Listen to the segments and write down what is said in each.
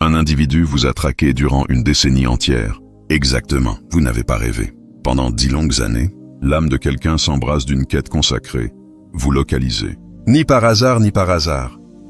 Un individu vous a traqué durant une décennie entière. Exactement, vous n'avez pas rêvé. Pendant 10 longues années, l'âme de quelqu'un s'embrasse d'une quête consacrée. Vous localisez. Ni par hasard,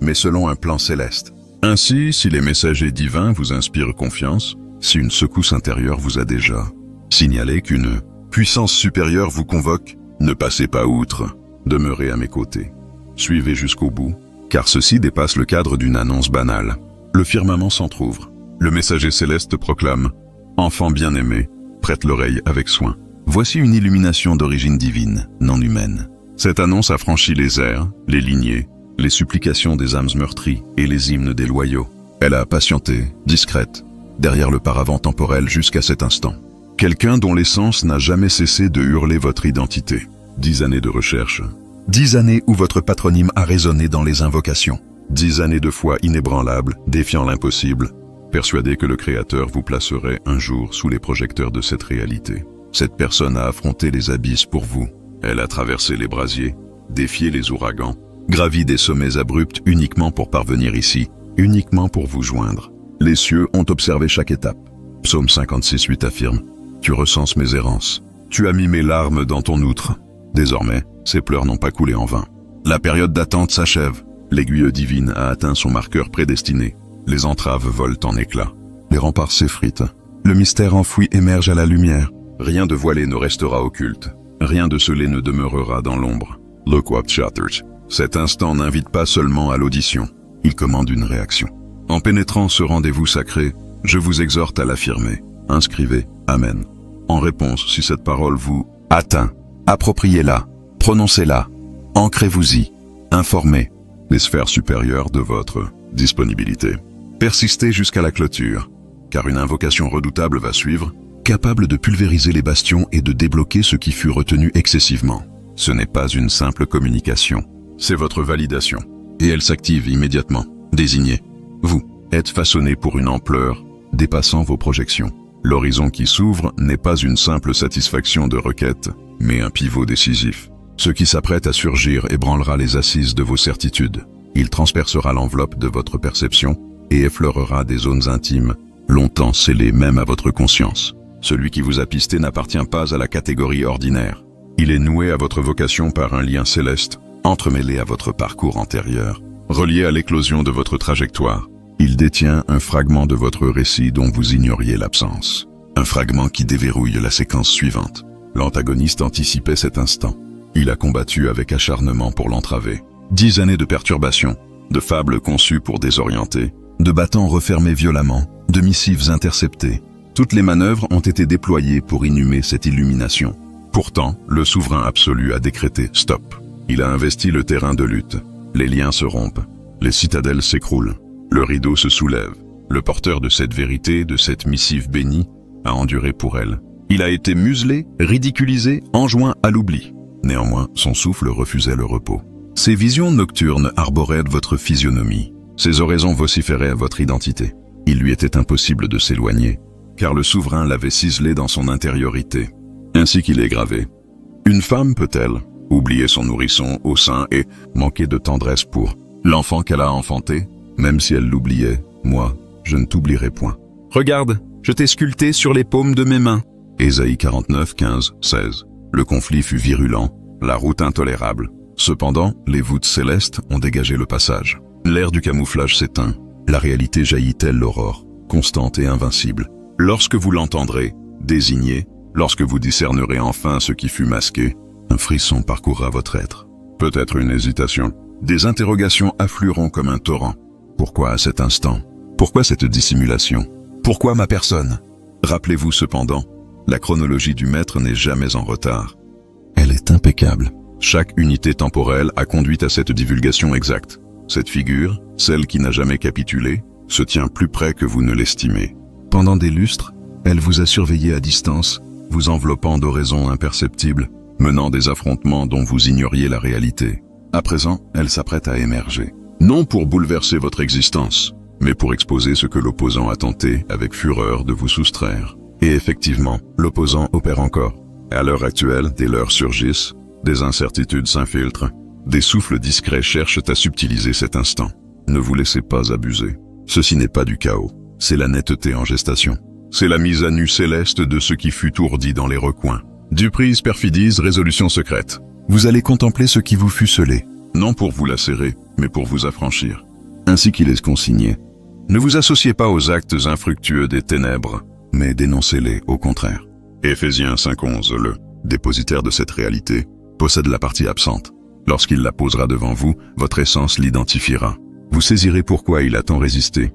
mais selon un plan céleste. Ainsi, si les messagers divins vous inspirent confiance, si une secousse intérieure vous a déjà signalé qu'une puissance supérieure vous convoque, ne passez pas outre, demeurez à mes côtés. Suivez jusqu'au bout, car ceci dépasse le cadre d'une annonce banale. Le firmament s'entr'ouvre. Le messager céleste proclame « Enfant bien-aimé, prête l'oreille avec soin. Voici une illumination d'origine divine, non humaine. » Cette annonce a franchi les airs, les lignées, les supplications des âmes meurtries et les hymnes des loyaux. Elle a patienté, discrète, derrière le paravent temporel jusqu'à cet instant. Quelqu'un dont l'essence n'a jamais cessé de hurler votre identité. 10 années de recherche. 10 années où votre patronyme a résonné dans les invocations. 10 années de foi inébranlable, défiant l'impossible, persuadé que le Créateur vous placerait un jour sous les projecteurs de cette réalité. Cette personne a affronté les abysses pour vous. Elle a traversé les brasiers, défié les ouragans, gravi des sommets abrupts uniquement pour parvenir ici, uniquement pour vous joindre. Les cieux ont observé chaque étape. Psaume 56:8 affirme « Tu recenses mes errances. Tu as mis mes larmes dans ton outre. » Désormais, ces pleurs n'ont pas coulé en vain. La période d'attente s'achève. L'aiguille divine a atteint son marqueur prédestiné. Les entraves volent en éclats. Les remparts s'effritent. Le mystère enfoui émerge à la lumière. Rien de voilé ne restera occulte. Rien de scellé ne demeurera dans l'ombre. Look what shatters. Cet instant n'invite pas seulement à l'audition. Il commande une réaction. En pénétrant ce rendez-vous sacré, je vous exhorte à l'affirmer. Inscrivez « Amen ». En réponse, si cette parole vous atteint, appropriez-la, prononcez-la, ancrez-vous-y, informez les sphères supérieures de votre disponibilité. Persistez jusqu'à la clôture, car une invocation redoutable va suivre, capable de pulvériser les bastions et de débloquer ce qui fut retenu excessivement. Ce n'est pas une simple communication, c'est votre validation. Et elle s'active immédiatement. Désignez. Vous êtes façonné pour une ampleur dépassant vos projections. L'horizon qui s'ouvre n'est pas une simple satisfaction de requête, mais un pivot décisif. Ce qui s'apprête à surgir ébranlera les assises de vos certitudes. Il transpercera l'enveloppe de votre perception et effleurera des zones intimes, longtemps scellées même à votre conscience. Celui qui vous a pisté n'appartient pas à la catégorie ordinaire. Il est noué à votre vocation par un lien céleste, entremêlé à votre parcours antérieur, relié à l'éclosion de votre trajectoire. Il détient un fragment de votre récit dont vous ignoriez l'absence. Un fragment qui déverrouille la séquence suivante. L'antagoniste anticipait cet instant. Il a combattu avec acharnement pour l'entraver. 10 années de perturbations, de fables conçues pour désorienter, de battants refermés violemment, de missives interceptées. Toutes les manœuvres ont été déployées pour inhumer cette illumination. Pourtant, le souverain absolu a décrété « Stop ». Il a investi le terrain de lutte. Les liens se rompent, les citadelles s'écroulent. Le rideau se soulève. Le porteur de cette vérité, de cette missive bénie, a enduré pour elle. Il a été muselé, ridiculisé, enjoint à l'oubli. Néanmoins, son souffle refusait le repos. Ses visions nocturnes arboraient votre physionomie. Ses oraisons vociféraient à votre identité. Il lui était impossible de s'éloigner, car le souverain l'avait ciselé dans son intériorité. Ainsi qu'il est gravé. Une femme peut-elle oublier son nourrisson au sein et manquer de tendresse pour l'enfant qu'elle a enfanté? Même si elle l'oubliait, moi, je ne t'oublierai point. Regarde, je t'ai sculpté sur les paumes de mes mains. Ésaïe 49, 15, 16. Le conflit fut virulent, la route intolérable. Cependant, les voûtes célestes ont dégagé le passage. L'ère du camouflage s'éteint. La réalité jaillit telle l'aurore, constante et invincible. Lorsque vous l'entendrez, désigné, lorsque vous discernerez enfin ce qui fut masqué, un frisson parcourra votre être. Peut-être une hésitation. Des interrogations afflueront comme un torrent. Pourquoi à cet instant? Pourquoi cette dissimulation? Pourquoi ma personne? Rappelez-vous cependant, la chronologie du maître n'est jamais en retard. Elle est impeccable. Chaque unité temporelle a conduit à cette divulgation exacte. Cette figure, celle qui n'a jamais capitulé, se tient plus près que vous ne l'estimez. Pendant des lustres, elle vous a surveillé à distance, vous enveloppant d'oraisons imperceptibles, menant des affrontements dont vous ignoriez la réalité. À présent, elle s'apprête à émerger. Non pour bouleverser votre existence, mais pour exposer ce que l'opposant a tenté avec fureur de vous soustraire. Et effectivement, l'opposant opère encore. À l'heure actuelle, des leurres surgissent, des incertitudes s'infiltrent, des souffles discrets cherchent à subtiliser cet instant. Ne vous laissez pas abuser. Ceci n'est pas du chaos, c'est la netteté en gestation. C'est la mise à nu céleste de ce qui fut ourdi dans les recoins. Duprise, perfidise, résolution secrète. Vous allez contempler ce qui vous fut scellé, non pour vous lacérer, mais pour vous affranchir. Ainsi qu'il est consigné. Ne vous associez pas aux actes infructueux des ténèbres, mais dénoncez-les au contraire. Éphésiens 5:11, le dépositaire de cette réalité, possède la partie absente. Lorsqu'il la posera devant vous, votre essence l'identifiera. Vous saisirez pourquoi il a tant résisté,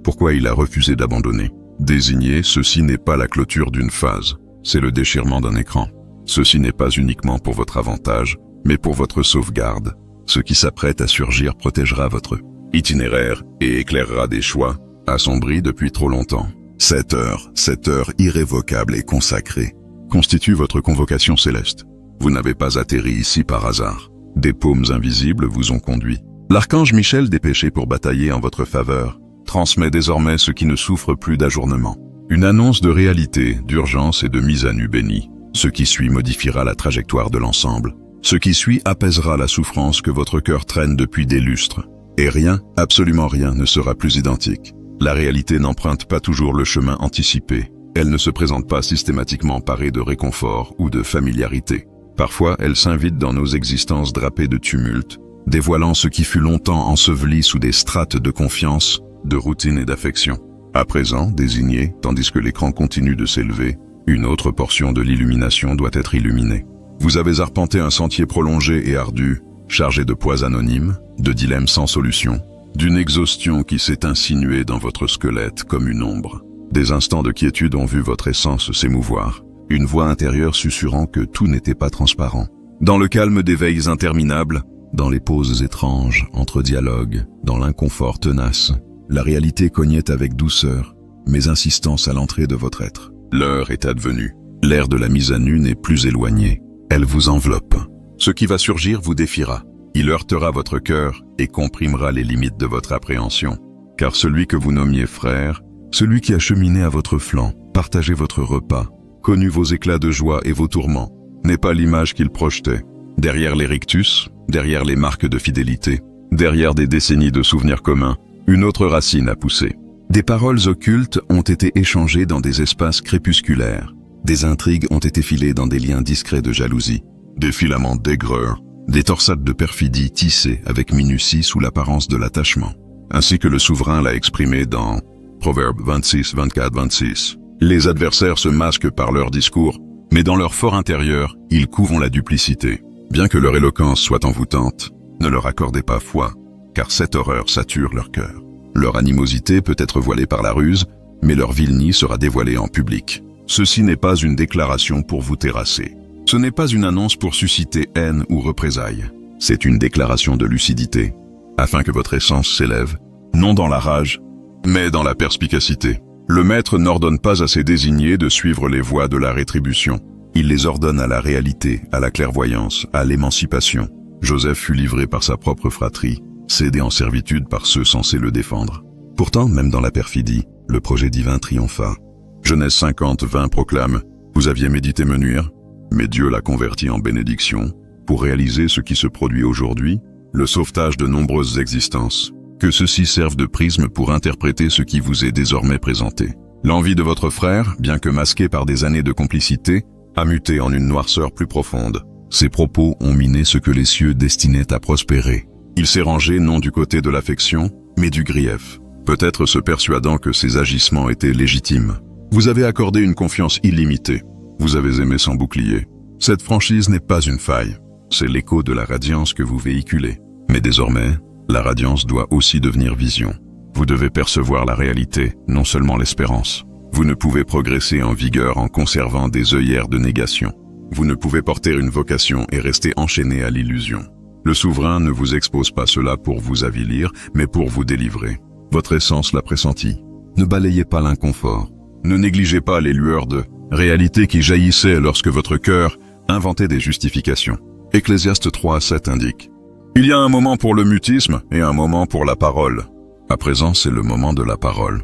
pourquoi il a refusé d'abandonner. Désigner, ceci n'est pas la clôture d'une phase, c'est le déchirement d'un écran. Ceci n'est pas uniquement pour votre avantage, mais pour votre sauvegarde. Ce qui s'apprête à surgir protégera votre itinéraire et éclairera des choix assombris depuis trop longtemps. Cette heure irrévocable et consacrée, constitue votre convocation céleste. Vous n'avez pas atterri ici par hasard. Des paumes invisibles vous ont conduit. L'archange Michel, dépêché pour batailler en votre faveur, transmet désormais ce qui ne souffre plus d'ajournement. Une annonce de réalité, d'urgence et de mise à nu bénie. Ce qui suit modifiera la trajectoire de l'ensemble. Ce qui suit apaisera la souffrance que votre cœur traîne depuis des lustres. Et rien, absolument rien, ne sera plus identique. La réalité n'emprunte pas toujours le chemin anticipé. Elle ne se présente pas systématiquement parée de réconfort ou de familiarité. Parfois, elle s'invite dans nos existences drapées de tumulte, dévoilant ce qui fut longtemps enseveli sous des strates de confiance, de routine et d'affection. À présent, désignée, tandis que l'écran continue de s'élever, une autre portion de l'illumination doit être illuminée. Vous avez arpenté un sentier prolongé et ardu, chargé de poids anonymes, de dilemmes sans solution, d'une exhaustion qui s'est insinuée dans votre squelette comme une ombre. Des instants de quiétude ont vu votre essence s'émouvoir, une voix intérieure susurrant que tout n'était pas transparent. Dans le calme des veilles interminables, dans les pauses étranges entre dialogues, dans l'inconfort tenace, la réalité cognait avec douceur, mais insistance à l'entrée de votre être. L'heure est advenue. L'ère de la mise à nu n'est plus éloignée. Elle vous enveloppe. Ce qui va surgir vous défiera. Il heurtera votre cœur et comprimera les limites de votre appréhension. Car celui que vous nommiez frère, celui qui a cheminé à votre flanc, partagé votre repas, connu vos éclats de joie et vos tourments, n'est pas l'image qu'il projetait. Derrière les rictus, derrière les marques de fidélité, derrière des décennies de souvenirs communs, une autre racine a poussé. Des paroles occultes ont été échangées dans des espaces crépusculaires. Des intrigues ont été filées dans des liens discrets de jalousie. Des filaments d'aigreur, des torsades de perfidie tissées avec minutie sous l'apparence de l'attachement. Ainsi que le souverain l'a exprimé dans Proverbe 26, 24, 26. Les adversaires se masquent par leur discours, mais dans leur fort intérieur, ils couvrent la duplicité. Bien que leur éloquence soit envoûtante, ne leur accordez pas foi, car cette horreur sature leur cœur. Leur animosité peut être voilée par la ruse, mais leur vilenie sera dévoilée en public. Ceci n'est pas une déclaration pour vous terrasser. Ce n'est pas une annonce pour susciter haine ou représailles. C'est une déclaration de lucidité, afin que votre essence s'élève, non dans la rage, mais dans la perspicacité. Le maître n'ordonne pas à ses désignés de suivre les voies de la rétribution. Il les ordonne à la réalité, à la clairvoyance, à l'émancipation. Joseph fut livré par sa propre fratrie, cédé en servitude par ceux censés le défendre. Pourtant, même dans la perfidie, le projet divin triompha. Genèse 50, 20 proclame « Vous aviez médité me nuire, mais Dieu l'a converti en bénédiction pour réaliser ce qui se produit aujourd'hui, le sauvetage de nombreuses existences. Que ceci serve de prisme pour interpréter ce qui vous est désormais présenté. L'envie de votre frère, bien que masquée par des années de complicité, a muté en une noirceur plus profonde. Ses propos ont miné ce que les cieux destinaient à prospérer. Il s'est rangé non du côté de l'affection, mais du grief, peut-être se persuadant que ses agissements étaient légitimes. Vous avez accordé une confiance illimitée. Vous avez aimé sans bouclier. Cette franchise n'est pas une faille. C'est l'écho de la radiance que vous véhiculez. Mais désormais, la radiance doit aussi devenir vision. Vous devez percevoir la réalité, non seulement l'espérance. Vous ne pouvez progresser en vigueur en conservant des œillères de négation. Vous ne pouvez porter une vocation et rester enchaîné à l'illusion. Le souverain ne vous expose pas cela pour vous avilir, mais pour vous délivrer. Votre essence l'a pressenti. Ne balayez pas l'inconfort. Ne négligez pas les lueurs de réalité qui jaillissaient lorsque votre cœur inventait des justifications. Ecclésiaste 3:7 indique: il y a un moment pour le mutisme et un moment pour la parole. À présent, c'est le moment de la parole.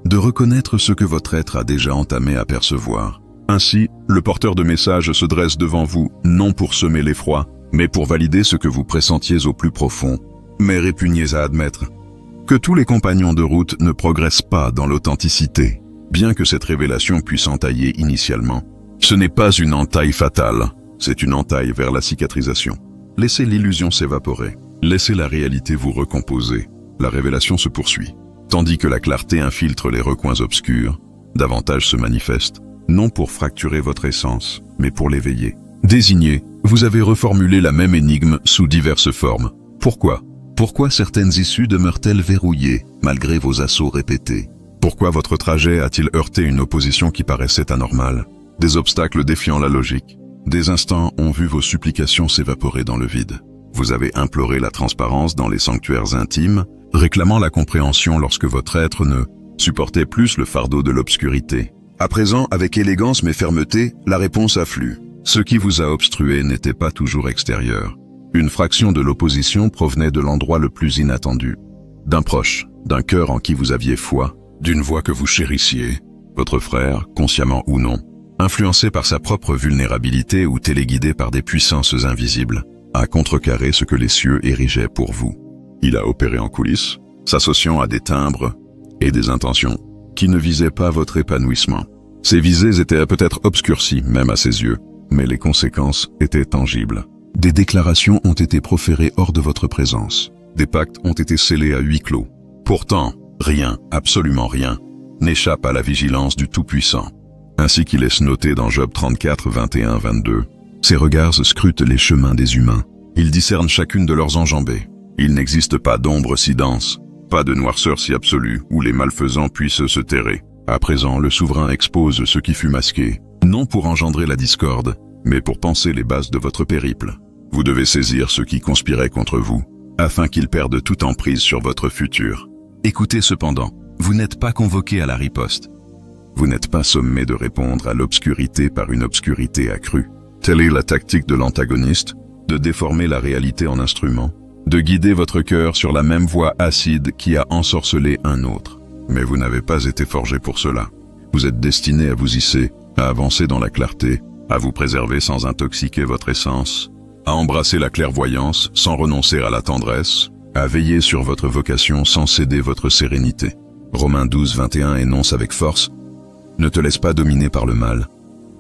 De reconnaître ce que votre être a déjà entamé à percevoir. Ainsi, le porteur de message se dresse devant vous, non pour semer l'effroi, mais pour valider ce que vous pressentiez au plus profond, mais répugnez à admettre. que tous les compagnons de route ne progressent pas dans l'authenticité. Bien que cette révélation puisse entailler initialement, ce n'est pas une entaille fatale, c'est une entaille vers la cicatrisation. Laissez l'illusion s'évaporer, laissez la réalité vous recomposer. La révélation se poursuit. Tandis que la clarté infiltre les recoins obscurs, davantage se manifeste, non pour fracturer votre essence, mais pour l'éveiller. Désigné, vous avez reformulé la même énigme sous diverses formes. Pourquoi? Pourquoi certaines issues demeurent-elles verrouillées, malgré vos assauts répétés? Pourquoi votre trajet a-t-il heurté une opposition qui paraissait anormale? Des obstacles défiant la logique. Des instants ont vu vos supplications s'évaporer dans le vide. Vous avez imploré la transparence dans les sanctuaires intimes, réclamant la compréhension lorsque votre être ne supportait plus le fardeau de l'obscurité. À présent, avec élégance mais fermeté, la réponse afflue. Ce qui vous a obstrué n'était pas toujours extérieur. Une fraction de l'opposition provenait de l'endroit le plus inattendu. D'un proche, d'un cœur en qui vous aviez foi, d'une voix que vous chérissiez, votre frère, consciemment ou non, influencé par sa propre vulnérabilité ou téléguidé par des puissances invisibles, a contrecarré ce que les cieux érigeaient pour vous. Il a opéré en coulisses, s'associant à des timbres et des intentions qui ne visaient pas votre épanouissement. Ces visées étaient peut-être obscurcies, même à ses yeux, mais les conséquences étaient tangibles. Des déclarations ont été proférées hors de votre présence. Des pactes ont été scellés à huis clos. Pourtant, rien, absolument rien, n'échappe à la vigilance du Tout-Puissant. Ainsi qu'il laisse noter dans Job 34, 21, 22. Ses regards scrutent les chemins des humains. Ils discernent chacune de leurs enjambées. Il n'existe pas d'ombre si dense, pas de noirceur si absolue où les malfaisants puissent se terrer. À présent, le souverain expose ce qui fut masqué, non pour engendrer la discorde, mais pour penser les bases de votre périple. Vous devez saisir ceux qui conspiraient contre vous, afin qu'ils perdent toute emprise sur votre futur. Écoutez cependant, vous n'êtes pas convoqué à la riposte. Vous n'êtes pas sommé de répondre à l'obscurité par une obscurité accrue. Telle est la tactique de l'antagoniste, de déformer la réalité en instrument, de guider votre cœur sur la même voie acide qui a ensorcelé un autre. Mais vous n'avez pas été forgé pour cela. Vous êtes destiné à vous hisser, à avancer dans la clarté, à vous préserver sans intoxiquer votre essence, à embrasser la clairvoyance sans renoncer à la tendresse, à veiller sur votre vocation sans céder votre sérénité. Romains 12, 21 énonce avec force: ne te laisse pas dominer par le mal,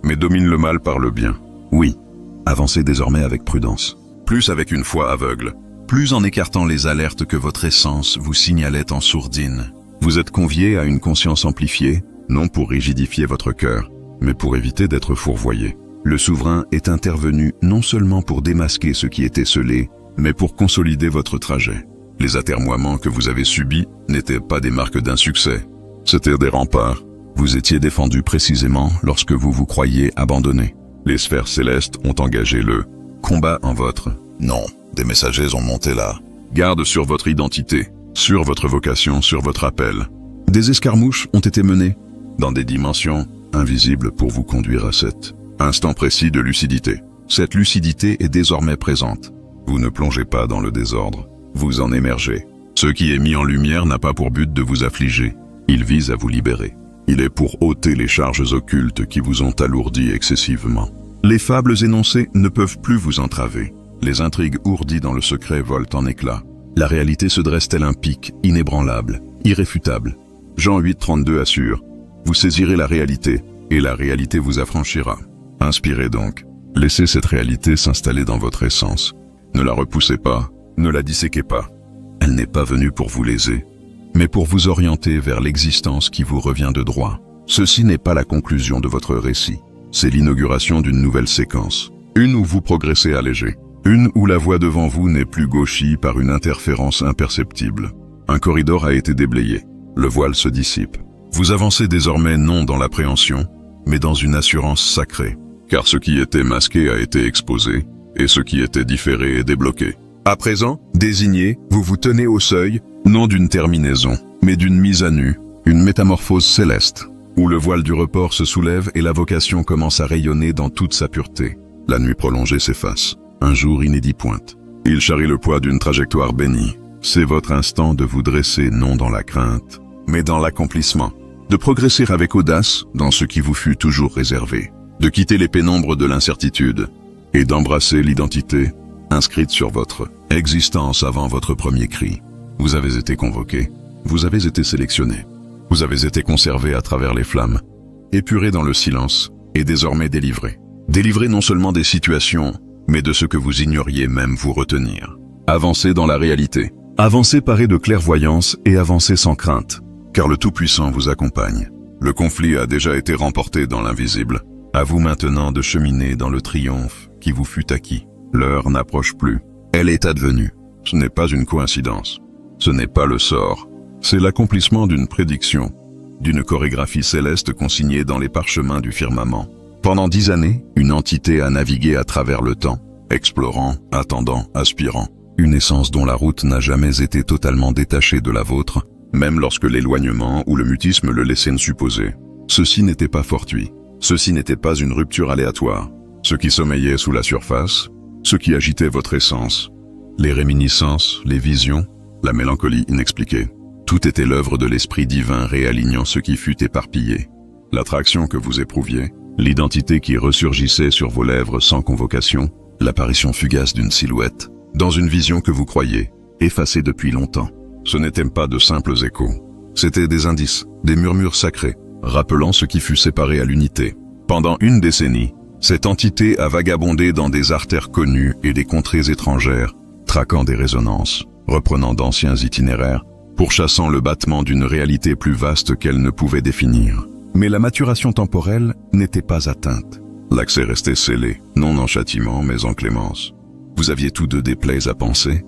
mais domine le mal par le bien. Oui, avancez désormais avec prudence, plus avec une foi aveugle, plus en écartant les alertes que votre essence vous signalait en sourdine. Vous êtes convié à une conscience amplifiée, non pour rigidifier votre cœur, mais pour éviter d'être fourvoyé. Le souverain est intervenu non seulement pour démasquer ce qui était scellé, mais pour consolider votre trajet. Les atermoiements que vous avez subis n'étaient pas des marques d'un succès, c'étaient des remparts. Vous étiez défendu précisément lorsque vous vous croyiez abandonné. Les sphères célestes ont engagé le combat en votre nom. Des messagers ont monté la garde sur votre identité, sur votre vocation, sur votre appel. Des escarmouches ont été menées dans des dimensions invisibles pour vous conduire à cet instant précis de lucidité. Cette lucidité est désormais présente. Vous ne plongez pas dans le désordre, vous en émergez. Ce qui est mis en lumière n'a pas pour but de vous affliger, il vise à vous libérer. Il est pour ôter les charges occultes qui vous ont alourdi excessivement. Les fables énoncées ne peuvent plus vous entraver. Les intrigues ourdies dans le secret volent en éclats. La réalité se dresse tel un pic, inébranlable, irréfutable. Jean 8, 32 assure: vous saisirez la réalité, et la réalité vous affranchira. Inspirez donc. Laissez cette réalité s'installer dans votre essence. Ne la repoussez pas, ne la disséquez pas. Elle n'est pas venue pour vous léser, mais pour vous orienter vers l'existence qui vous revient de droit. Ceci n'est pas la conclusion de votre récit, c'est l'inauguration d'une nouvelle séquence. Une où vous progressez allégé, une où la voie devant vous n'est plus gauchie par une interférence imperceptible. Un corridor a été déblayé, le voile se dissipe. Vous avancez désormais non dans l'appréhension, mais dans une assurance sacrée, car ce qui était masqué a été exposé, et ce qui était différé est débloqué. À présent, désigné, vous vous tenez au seuil, non d'une terminaison, mais d'une mise à nu, une métamorphose céleste, où le voile du report se soulève et la vocation commence à rayonner dans toute sa pureté. La nuit prolongée s'efface, un jour inédit pointe. Il charrie le poids d'une trajectoire bénie. C'est votre instant de vous dresser non dans la crainte, mais dans l'accomplissement, de progresser avec audace dans ce qui vous fut toujours réservé, de quitter les pénombres de l'incertitude et d'embrasser l'identité inscrite sur votre existence avant votre premier cri. Vous avez été convoqué, vous avez été sélectionné, vous avez été conservé à travers les flammes, épuré dans le silence et désormais délivré. Délivré non seulement des situations, mais de ce que vous ignoriez même vous retenir. Avancez dans la réalité. Avancez paré de clairvoyance et avancez sans crainte, car le Tout-Puissant vous accompagne. Le conflit a déjà été remporté dans l'invisible. À vous maintenant de cheminer dans le triomphe qui vous fut acquis. L'heure n'approche plus. Elle est advenue. Ce n'est pas une coïncidence. Ce n'est pas le sort. C'est l'accomplissement d'une prédiction, d'une chorégraphie céleste consignée dans les parchemins du firmament. Pendant 10 années, une entité a navigué à travers le temps, explorant, attendant, aspirant. Une essence dont la route n'a jamais été totalement détachée de la vôtre, même lorsque l'éloignement ou le mutisme le laissaient supposer. Ceci n'était pas fortuit. Ceci n'était pas une rupture aléatoire. Ce qui sommeillait sous la surface, ce qui agitait votre essence, les réminiscences, les visions, la mélancolie inexpliquée. Tout était l'œuvre de l'Esprit divin réalignant ce qui fut éparpillé. L'attraction que vous éprouviez, l'identité qui ressurgissait sur vos lèvres sans convocation, l'apparition fugace d'une silhouette, dans une vision que vous croyiez, effacée depuis longtemps. Ce n'étaient pas de simples échos. C'étaient des indices, des murmures sacrés, rappelant ce qui fut séparé à l'unité. Pendant une décennie, cette entité a vagabondé dans des artères connues et des contrées étrangères, traquant des résonances, reprenant d'anciens itinéraires, pourchassant le battement d'une réalité plus vaste qu'elle ne pouvait définir. Mais la maturation temporelle n'était pas atteinte. L'accès restait scellé, non en châtiment mais en clémence. Vous aviez tous deux des plaies à penser,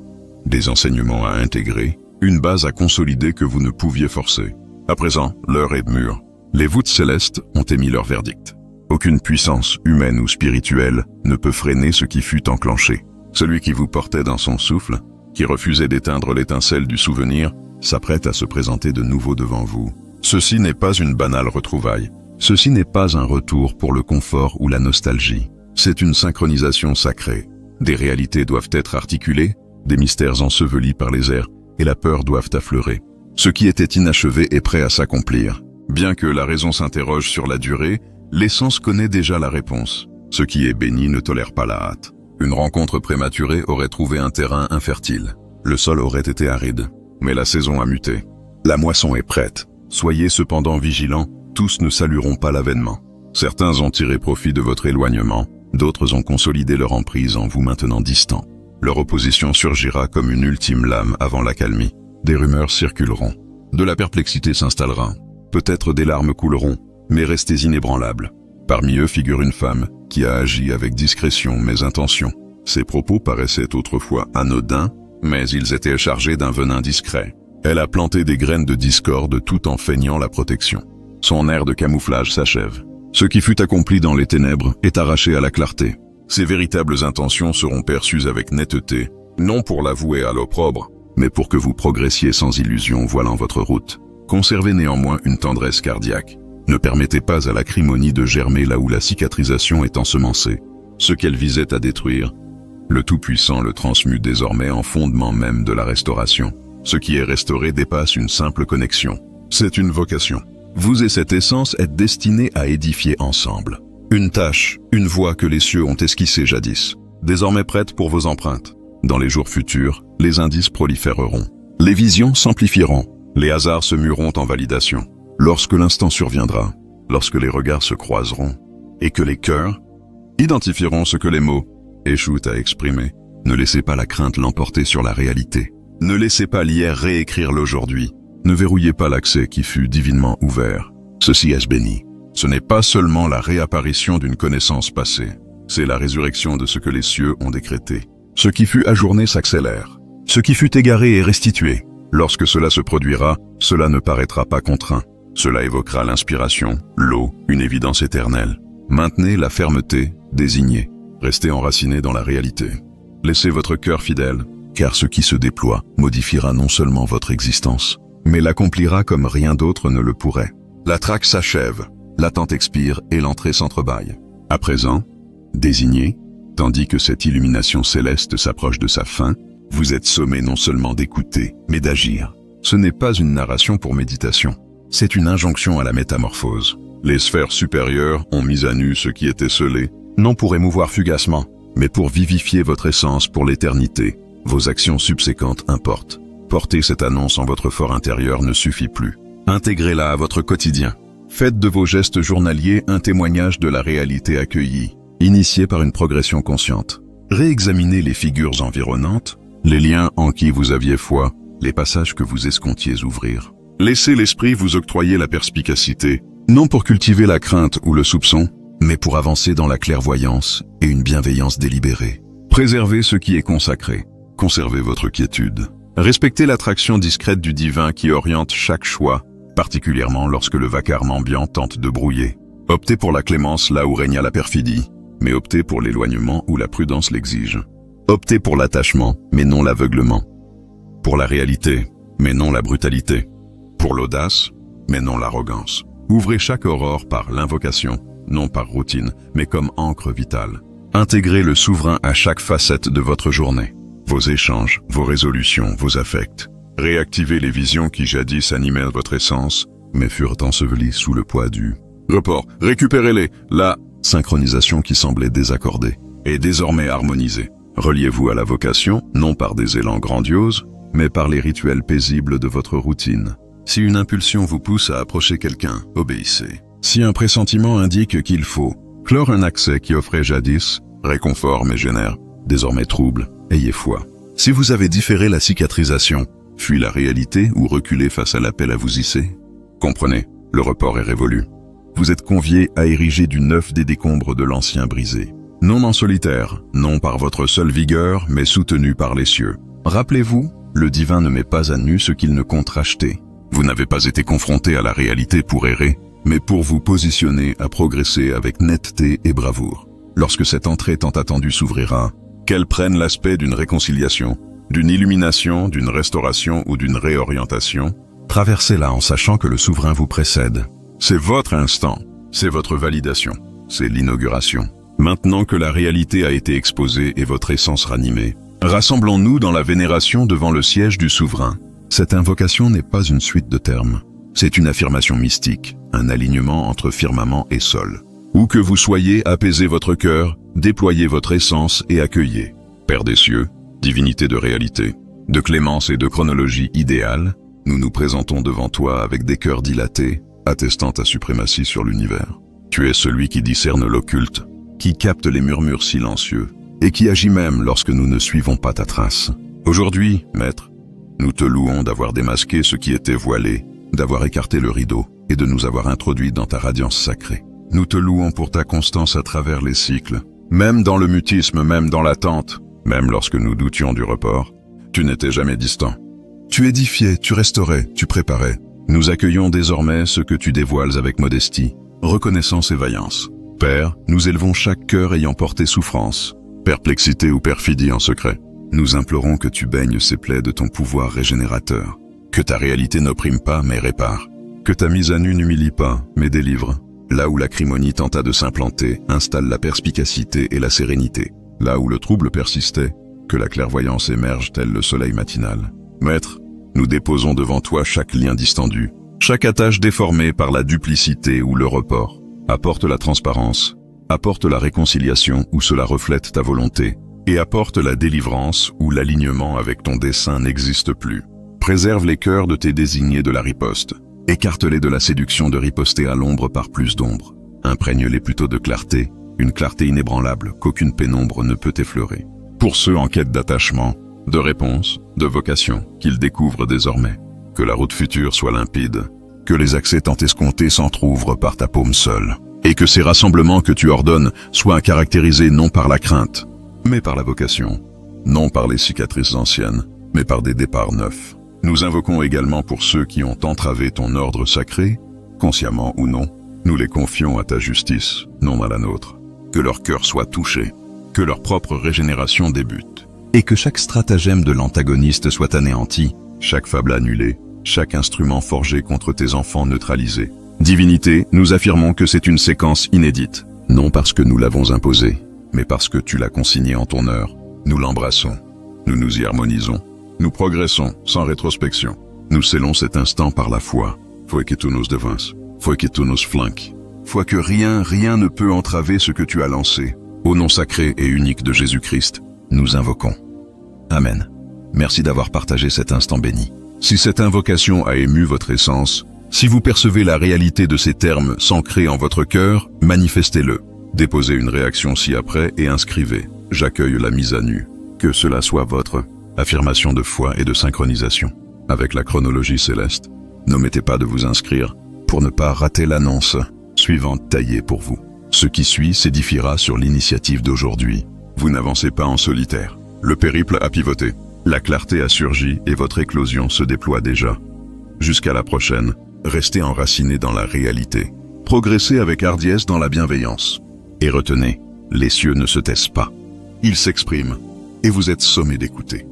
des enseignements à intégrer, une base à consolider que vous ne pouviez forcer. À présent, l'heure est mûre. Les voûtes célestes ont émis leur verdict. Aucune puissance humaine ou spirituelle ne peut freiner ce qui fut enclenché. Celui qui vous portait dans son souffle, qui refusait d'éteindre l'étincelle du souvenir, s'apprête à se présenter de nouveau devant vous. Ceci n'est pas une banale retrouvaille. Ceci n'est pas un retour pour le confort ou la nostalgie. C'est une synchronisation sacrée. Des réalités doivent être articulées, des mystères ensevelis par les airs et la peur doivent affleurer. Ce qui était inachevé est prêt à s'accomplir. Bien que la raison s'interroge sur la durée, l'essence connaît déjà la réponse. Ce qui est béni ne tolère pas la hâte. Une rencontre prématurée aurait trouvé un terrain infertile. Le sol aurait été aride, mais la saison a muté. La moisson est prête. Soyez cependant vigilants, tous ne salueront pas l'avènement. Certains ont tiré profit de votre éloignement, d'autres ont consolidé leur emprise en vous maintenant distant. Leur opposition surgira comme une ultime lame avant l'accalmie. Des rumeurs circuleront. De la perplexité s'installera. Peut-être des larmes couleront, mais restez inébranlables. Parmi eux figure une femme qui a agi avec discrétion mais intention. Ses propos paraissaient autrefois anodins, mais ils étaient chargés d'un venin discret. Elle a planté des graines de discorde tout en feignant la protection. Son air de camouflage s'achève. Ce qui fut accompli dans les ténèbres est arraché à la clarté. Ses véritables intentions seront perçues avec netteté, non pour l'avouer à l'opprobre, mais pour que vous progressiez sans illusion voilant votre route. Conservez néanmoins une tendresse cardiaque. Ne permettez pas à l'acrimonie de germer là où la cicatrisation est ensemencée. Ce qu'elle visait à détruire, le Tout-Puissant le transmute désormais en fondement même de la restauration. Ce qui est restauré dépasse une simple connexion. C'est une vocation. Vous et cette essence êtes destinés à édifier ensemble. Une tâche, une voie que les cieux ont esquissée jadis, désormais prête pour vos empreintes. Dans les jours futurs, les indices proliféreront. Les visions s'amplifieront. Les hasards se mueront en validation. Lorsque l'instant surviendra, lorsque les regards se croiseront, et que les cœurs identifieront ce que les mots échouent à exprimer, ne laissez pas la crainte l'emporter sur la réalité. Ne laissez pas l'hier réécrire l'aujourd'hui. Ne verrouillez pas l'accès qui fut divinement ouvert. Ceci est béni. Ce n'est pas seulement la réapparition d'une connaissance passée, c'est la résurrection de ce que les cieux ont décrété. Ce qui fut ajourné s'accélère. Ce qui fut égaré est restitué. Lorsque cela se produira, cela ne paraîtra pas contraint. Cela évoquera l'inspiration, l'eau, une évidence éternelle. Maintenez la fermeté, désignée. Restez enraciné dans la réalité. Laissez votre cœur fidèle, car ce qui se déploie modifiera non seulement votre existence, mais l'accomplira comme rien d'autre ne le pourrait. La traque s'achève, l'attente expire et l'entrée s'entrebâille. À présent, désigné, tandis que cette illumination céleste s'approche de sa fin, vous êtes sommé non seulement d'écouter, mais d'agir. Ce n'est pas une narration pour méditation, c'est une injonction à la métamorphose. Les sphères supérieures ont mis à nu ce qui était scellé, non pour émouvoir fugacement, mais pour vivifier votre essence pour l'éternité. Vos actions subséquentes importent. Porter cette annonce en votre fort intérieur ne suffit plus. Intégrez-la à votre quotidien. Faites de vos gestes journaliers un témoignage de la réalité accueillie, initié par une progression consciente. Réexaminez les figures environnantes, les liens en qui vous aviez foi, les passages que vous escomptiez ouvrir. Laissez l'esprit vous octroyer la perspicacité, non pour cultiver la crainte ou le soupçon, mais pour avancer dans la clairvoyance et une bienveillance délibérée. Préservez ce qui est consacré. Conservez votre quiétude. Respectez l'attraction discrète du divin qui oriente chaque choix, particulièrement lorsque le vacarme ambiant tente de brouiller. Optez pour la clémence là où régna la perfidie, mais optez pour l'éloignement où la prudence l'exige. Optez pour l'attachement, mais non l'aveuglement. Pour la réalité, mais non la brutalité. Pour l'audace, mais non l'arrogance. Ouvrez chaque aurore par l'invocation, non par routine, mais comme encre vitale. Intégrez le souverain à chaque facette de votre journée. Vos échanges, vos résolutions, vos affects. Réactivez les visions qui jadis animaient votre essence, mais furent ensevelies sous le poids du report. Récupérez-les. La synchronisation qui semblait désaccordée est désormais harmonisée. Reliez-vous à la vocation, non par des élans grandioses, mais par les rituels paisibles de votre routine. Si une impulsion vous pousse à approcher quelqu'un, obéissez. Si un pressentiment indique qu'il faut clore un accès qui offrait jadis réconfort mais génère désormais trouble, ayez foi. Si vous avez différé la cicatrisation, fui la réalité ou reculé face à l'appel à vous hisser, comprenez, le report est révolu. Vous êtes convié à ériger du neuf des décombres de l'ancien brisé. Non en solitaire, non par votre seule vigueur, mais soutenu par les cieux. Rappelez-vous, le divin ne met pas à nu ce qu'il ne compte racheter. Vous n'avez pas été confronté à la réalité pour errer, mais pour vous positionner à progresser avec netteté et bravoure. Lorsque cette entrée tant attendue s'ouvrira, qu'elle prenne l'aspect d'une réconciliation, d'une illumination, d'une restauration ou d'une réorientation, traversez-la en sachant que le souverain vous précède. C'est votre instant, c'est votre validation, c'est l'inauguration. Maintenant que la réalité a été exposée et votre essence ranimée, rassemblons-nous dans la vénération devant le siège du souverain. Cette invocation n'est pas une suite de termes, c'est une affirmation mystique, un alignement entre firmament et sol. Où que vous soyez, apaisez votre cœur, déployez votre essence et accueillez. Père des cieux, divinité de réalité, de clémence et de chronologie idéale, nous nous présentons devant toi avec des cœurs dilatés, attestant ta suprématie sur l'univers. Tu es celui qui discerne l'occulte, qui capte les murmures silencieux, et qui agit même lorsque nous ne suivons pas ta trace. Aujourd'hui, Maître, nous te louons d'avoir démasqué ce qui était voilé, d'avoir écarté le rideau, et de nous avoir introduits dans ta radiance sacrée. Nous te louons pour ta constance à travers les cycles, même dans le mutisme, même dans l'attente, même lorsque nous doutions du report, tu n'étais jamais distant. Tu édifiais, tu restaurais, tu préparais. Nous accueillons désormais ce que tu dévoiles avec modestie, reconnaissance et vaillance. Père, nous élevons chaque cœur ayant porté souffrance, perplexité ou perfidie en secret. Nous implorons que tu baignes ces plaies de ton pouvoir régénérateur, que ta réalité n'opprime pas mais répare, que ta mise à nu n'humilie pas mais délivre. Là où l'acrimonie tenta de s'implanter, installe la perspicacité et la sérénité. Là où le trouble persistait, que la clairvoyance émerge tel le soleil matinal. Maître, nous déposons devant toi chaque lien distendu, chaque attache déformée par la duplicité ou le report. Apporte la transparence, apporte la réconciliation où cela reflète ta volonté, et apporte la délivrance où l'alignement avec ton dessein n'existe plus. Préserve les cœurs de tes désignés de la riposte. Écarte-les de la séduction de riposter à l'ombre par plus d'ombre. Imprègne-les plutôt de clarté, une clarté inébranlable qu'aucune pénombre ne peut effleurer. Pour ceux en quête d'attachement, de réponse, de vocation, qu'ils découvrent désormais. Que la route future soit limpide, que les accès tant escomptés s'entr'ouvrent par ta paume seule, et que ces rassemblements que tu ordonnes soient caractérisés non par la crainte, mais par la vocation, non par les cicatrices anciennes, mais par des départs neufs. Nous invoquons également pour ceux qui ont entravé ton ordre sacré, consciemment ou non, nous les confions à ta justice, non à la nôtre. Que leur cœur soit touché, que leur propre régénération débute, et que chaque stratagème de l'antagoniste soit anéanti, chaque fable annulée, chaque instrument forgé contre tes enfants neutralisé. Divinité, nous affirmons que c'est une séquence inédite, non parce que nous l'avons imposée, mais parce que tu l'as consignée en ton heure. Nous l'embrassons, nous nous y harmonisons. Nous progressons, sans rétrospection. Nous scellons cet instant par la foi. Foi que tu nous devances, foi que tu nous flanques. Foi que rien ne peut entraver ce que tu as lancé. Au nom sacré et unique de Jésus-Christ, nous invoquons. Amen. Merci d'avoir partagé cet instant béni. Si cette invocation a ému votre essence, si vous percevez la réalité de ces termes s'ancrer en votre cœur, manifestez-le. Déposez une réaction ci-après et inscrivez « J'accueille la mise à nu ». Que cela soit votre affirmation de foi et de synchronisation avec la chronologie céleste. N'omettez pas de vous inscrire pour ne pas rater l'annonce suivante taillée pour vous. Ce qui suit s'édifiera sur l'initiative d'aujourd'hui. Vous n'avancez pas en solitaire. Le périple a pivoté. La clarté a surgi et votre éclosion se déploie déjà. Jusqu'à la prochaine, restez enracinés dans la réalité. Progressez avec hardiesse dans la bienveillance. Et retenez, les cieux ne se taisent pas. Ils s'expriment et vous êtes sommés d'écouter.